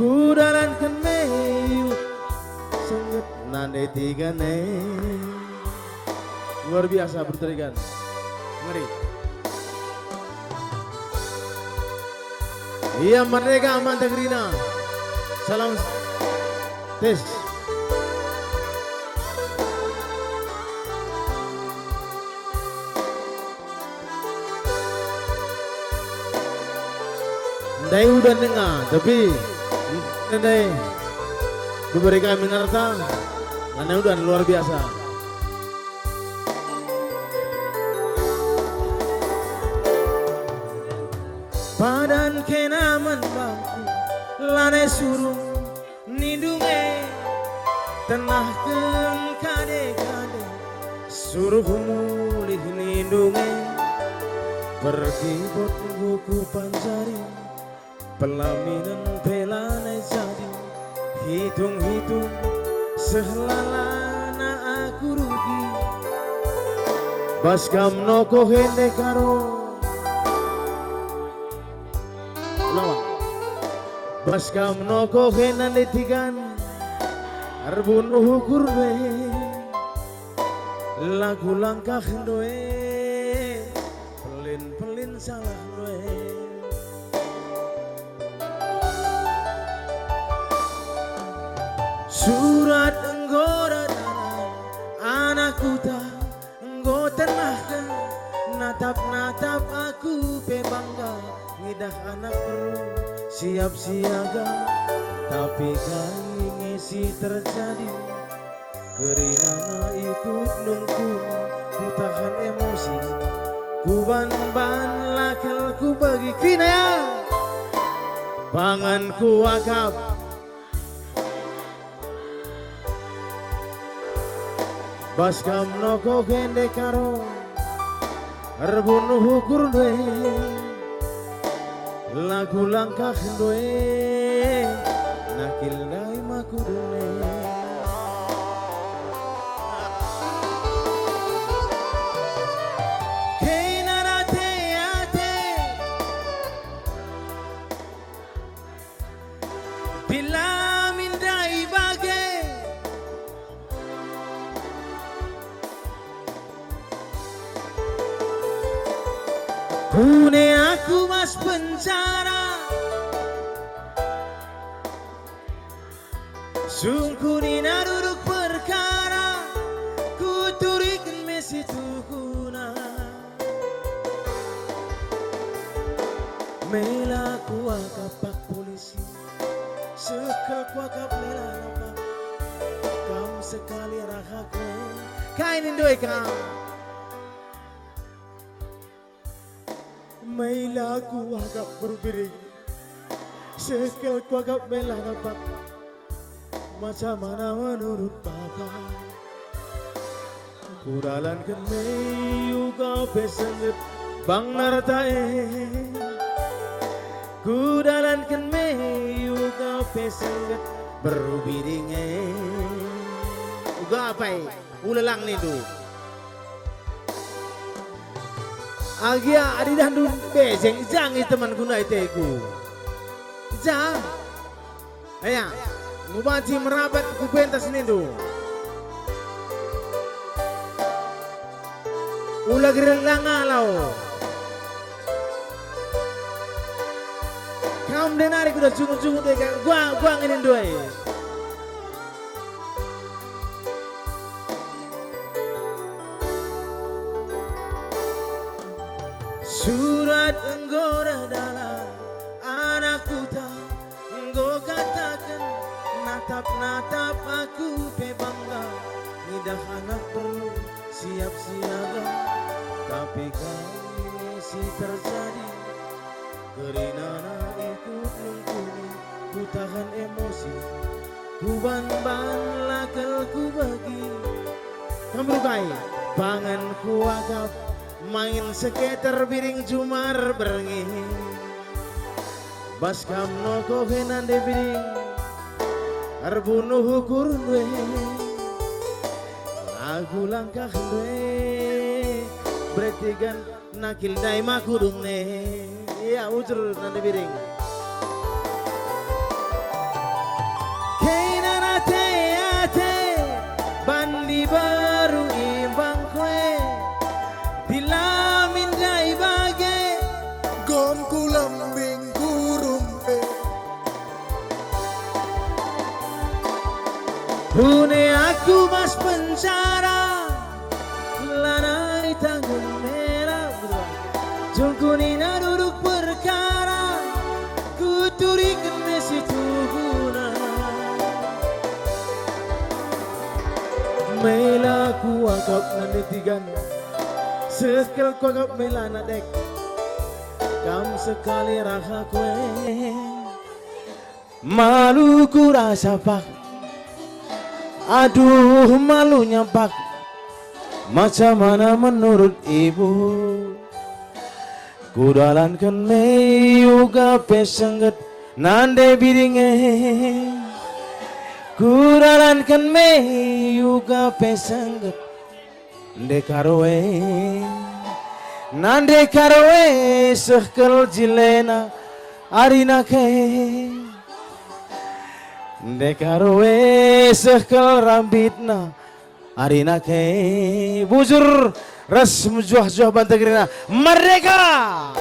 kudaran kemeyu sengit nande tigane. Luar biasa berterikan. Mari. Iya merdeka aman Tegrina. Salam tes. Dai udah dengar, tapi Dai diberikan minarta, karena udah luar biasa. Padan kenaman bangku, lane suruh nidunge, tenah kade suruh mulih nidunge, pergi buat buku pancari. Pelaminan pelane jadi hitung-hitung sehelana aku rugi baskam noko hende karo lawan baskam noko hende tigan arbun ukur we lagu langkah doe pelin salah doe. Surat enggora dalam anakku tak enggo tenahkan natap aku bangga ngidah anak perlu siap siaga tapi kali ngisi terjadi kerina ikut nunggu ku tahan emosi ku ban lakal ku bagi kina ya panganku akap baskam noko gende karo arbun hukur dwe lagu langkah dwe nakil dai maku dune bila mindai bage Pune aku mas penjara sungkunin duduk perkara kuturikan mesi tukuna mela kuaka pak polisi sekal kuaka mela lapak kamu sekali rahakku kainin doi kamu Maila ku agak berbiring sekal ku agak mela nampak macam mana menurut papa kudalan kemeyu kau pesengit bang nartae kudalan kemeyu kau pesengit berbiringe uga apa ulalang nih tuh Agia adidah dun beseng jang teman guna iteku. Jang. Ayah, mubaci merabat ku pentas ini tu. Ulah gerang ngalau. Kamu denari kuda cungu-cungu deh gua nginin dua. Surat enggora dalam anakku tak engkau katakan natap aku bangga ngidah anak perlu siap siaga tapi kali si terjadi kerana ikut nungkuni ku tahan emosi ku ban lakal ku bagi kamu kai pangan ku agap main sekitar biring jumar berengi baskam noko henan de biring arbunu hukur dwe lagu langkah dwe bertigan nakil dai makudung ne ya ujur nande biring Gonku lambing kurumpe Hune aku mas penjara lanai tanggung merah jungkunina duduk perkara kuturikan mesitu guna mela ku angkap nanitigan sekel ku angkap mela nadek kam sekali rasa kue malu ku rasa pak aduh malunya pak macam mana menurut ibu kudalankan meyuga pesengget nande biringe kudalankan meyuga pesengget ndekaroe nande karoe sekel jilena arina ke ndekaroe sekel rambitna arina ke bujur ras mujuah-juah bantagrina merdeka.